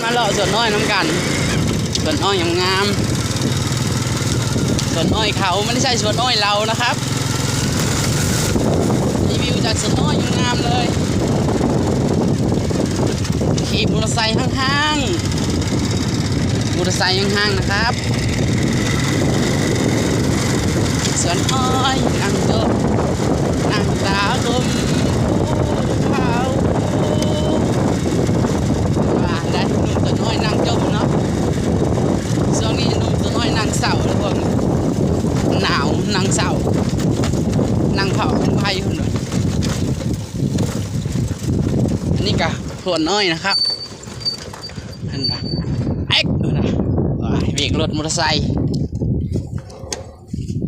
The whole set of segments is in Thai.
มาเลาะสวนอ้อยน้ำกันสวนอ้อยงามสวนอ้อยเขาไม่ได้ใช่สวนอ้อยเรานะครับรีวิวจากสวนอ้อยงามเลยขี่มอเตอร์ไซค์ห้างๆมอเตอร์ไซค์ห้างๆนะครับสวนอ้อยนั่งโต๊ะนั่งตาลมเขาว่าได้หนุ่มตัวน้อยนั่งจมเนาะช่วงนี้หนุ่มตัวน้อยนั่งเสาแล้วพวกหนาวนั่งเสานั่งเผาไฟคนนึงอันนี้ก็สวนอ้อยนะครับอันนั้นเอ็กนะเบรกรถมอเตอร์ไซค์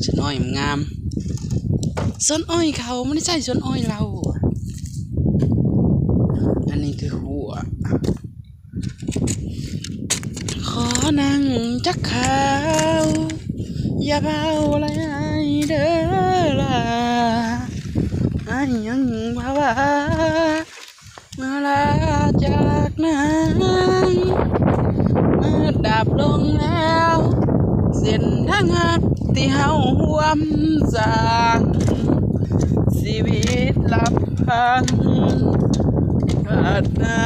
สวนอ้อยงามสวนอ้อยเขาไม่ได้ใช่สวนอ้อยเราอันนี้คือหัวขอนั่งจักขาวอย่าเบาอะไรเด้อล่ะอันยังว่าเมื่อลาจากนั้นเมื่อดับลงแล้วเส้นทางหักที่เฮาห่วมสร้างชีวิตลับพังขาดน้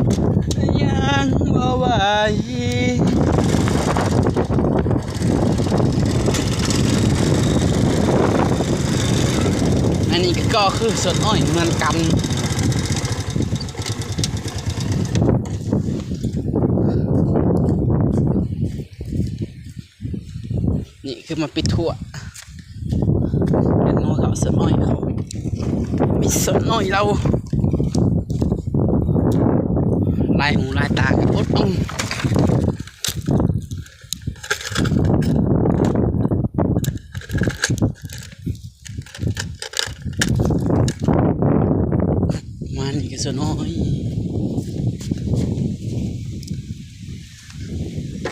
ำยังบ่ไหวอันนี้ก็คือสวนอ้อยเหมือนกันนี่คือมาปิดทั่วเป็นน้องเขาสวนอ้อยเขามีสวนอ้อยเราลายหูลายตากับอดต้องมานี่ก็สวนอ้อย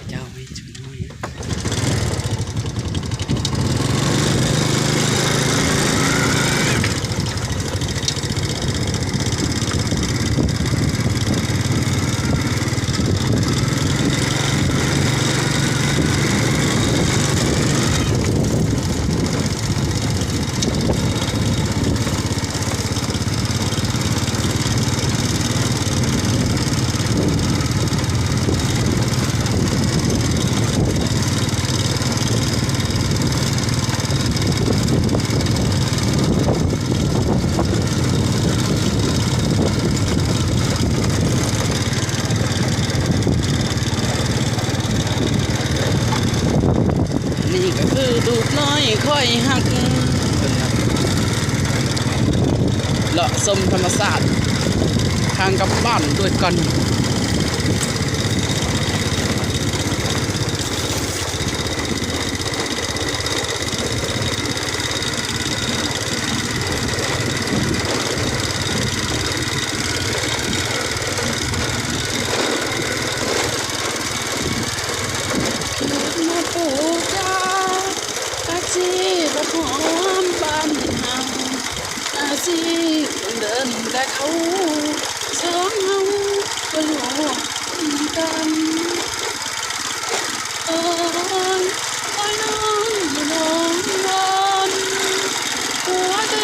เจ้าไม่สวนอ้อยนี่ก็คือดูกน้อยค่อยหักเลาะชมธรรมศาสตร์ทางกับบ้านด้วยกันมาปลูกจ้าอาชีพหอมบ้านเฮาอาชีพเดินแต่เขาสองเฮาก็รวมกันโอ้ยโอ้ยน้องน้องวันหัวใจ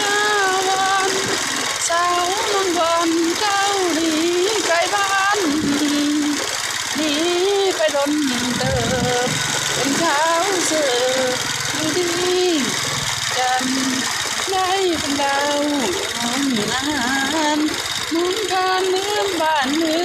วันสาวน้องวันเจ้าหนีไกลบ้านหนีไปดนเติบเป็นเท้าเสืออยู่ดีกันได้เป็นดาวหอมนานมุนการเมืองบ้านเมื